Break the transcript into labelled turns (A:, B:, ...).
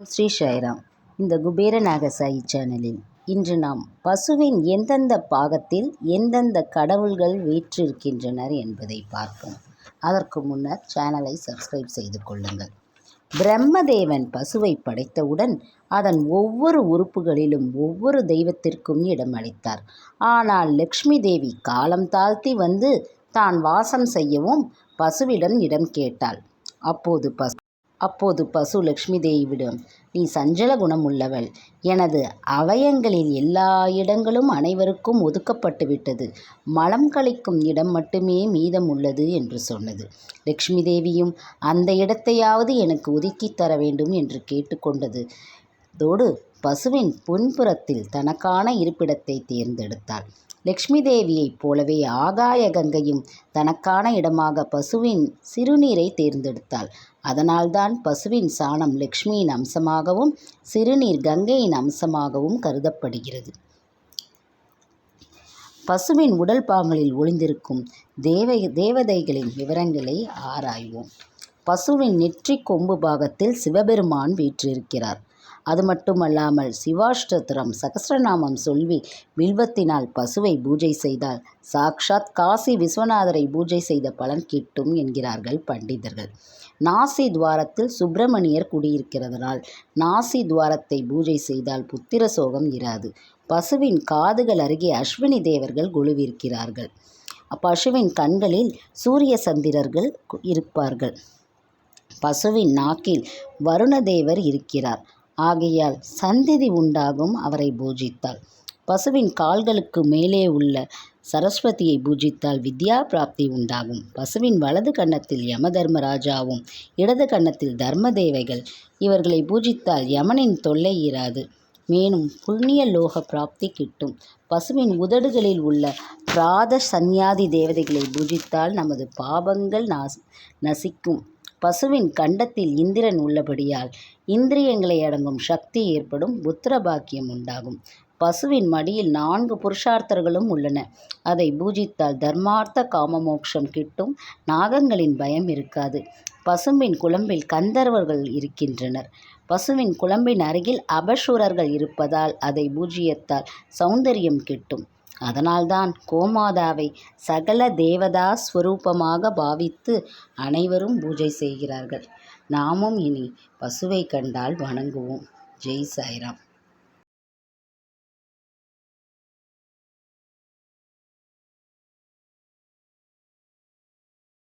A: ஸ்ரீ சாய்ராம். இந்த குபேர நாகசாயி சேனலில் இன்று நாம் பசுவின் எந்தெந்த பாகத்தில் எந்தெந்த கடவுள்கள் வீற்றிருக்கின்றனர் என்பதை பார்ப்போம். அதற்கு முன்னர் சேனலை சப்ஸ்கிரைப் செய்து கொள்ளுங்கள். பிரம்மதேவன் பசுவை படைத்தவுடன் அதன் ஒவ்வொரு உறுப்புகளிலும் ஒவ்வொரு தெய்வத்திற்கும் இடம் அளித்தார். ஆனால் லக்ஷ்மி தேவி காலம் தாழ்த்தி வந்து தான் வாசம் செய்யவும் பசுவிடம் இடம் கேட்டாள். அப்போது பசு லக்ஷ்மி தேவியிடம், நீ சஞ்சல குணம் உள்ளவள், எனது அவயங்களில் எல்லா இடங்களும் அனைவருக்கும் ஒதுக்கப்பட்டு விட்டது, மலம் கழிக்கும் இடம் மட்டுமே மீதம் உள்ளது என்று சொன்னது. லக்ஷ்மி தேவியும் அந்த இடத்தையாவது எனக்கு ஒதுக்கி தர வேண்டும் என்று கேட்டுக்கொண்டது. தோடு பசுவின் பின்புறத்தில் தனக்கான இருப்பிடத்தை தேர்ந்தெடுத்தாள். லக்ஷ்மி தேவியைப் போலவே ஆகாய கங்கையும் தனக்கான இடமாக பசுவின் சிறுநீரை தேர்ந்தெடுத்தாள். அதனால்தான் பசுவின் சாணம் லக்ஷ்மியின் அம்சமாகவும் சிறுநீர் கங்கையின் அம்சமாகவும் கருதப்படுகிறது. பசுவின் உடல் பாகங்களில் ஒளிந்திருக்கும் தேவதைகளின் விவரங்களை ஆராய்வோம். பசுவின் நெற்றி கொம்பு பாகத்தில் சிவபெருமான் வீற்றிருக்கிறார். அது மட்டுமல்லாமல் சிவாஷ்டோத்திரம் சகஸ்ரநாமம் சொல்லி வில்வத்தினால் பசுவை பூஜை செய்தால் சாக்ஷாத் காசி விஸ்வநாதரை பூஜை செய்த பலன் கிட்டும் என்கிறார்கள் பண்டிதர்கள். நாசி துவாரத்தில் சுப்பிரமணியர் குடியிருக்கிறதனால் நாசி துவாரத்தை பூஜை செய்தால் புத்திர சோகம் இராது. பசுவின் காதுகள் அருகே அஸ்வினி தேவர்கள் குழுவிருக்கிறார்கள். பசுவின் கண்களில் சூரிய சந்திரர்கள் இருப்பார்கள். பசுவின் நாக்கில் வருணதேவர் இருக்கிறார். ஆகையால் சந்ததி உண்டாகும் அவரை பூஜித்தால். பசுவின் கால்களுக்கு மேலே உள்ள சரஸ்வதியை பூஜித்தால் வித்யா பிராப்தி உண்டாகும். பசுவின் வலது கன்னத்தில் யம தர்மராஜாவும் இடது கன்னத்தில் தர்மதேவைகள் இவர்களை பூஜித்தால் யமனின் தொல்லை இராது. மேலும் புண்ணிய லோக பிராப்தி கிட்டும். பசுவின் உதடுகளில் உள்ள பிராத சந்நியாதி தேவதைகளை பூஜித்தால் நமது பாபங்கள் நசிக்கும். பசுவின் கண்டத்தில் இந்திரன் உள்ளபடியால் இந்திரியங்களை அடங்கும் சக்தி ஏற்படும். புத்திர பாக்கியம் உண்டாகும். பசுவின் மடியில் 4 புருஷார்த்தர்களும் உள்ளன. அதை பூஜித்தால் தர்மார்த்த காமமோக்ஷம் கிட்டும். நாகங்களின் பயம் இருக்காது. பசுவின் குளம்பில் கந்தர்வர்கள் இருக்கின்றனர். பசுவின் குளம்பின் அருகில் அபசூரர்கள் இருப்பதால் அதை பூஜியத்தால் சௌந்தரியம் கிட்டும். அதனால்தான் கோமாதாவை சகல தேவதா ஸ்வரூபமாக பாவித்து அனைவரும் பூஜை செய்கிறார்கள். நாமும் இனி பசுவை கண்டால் வணங்குவோம். ஜெய் சாய்ராம்.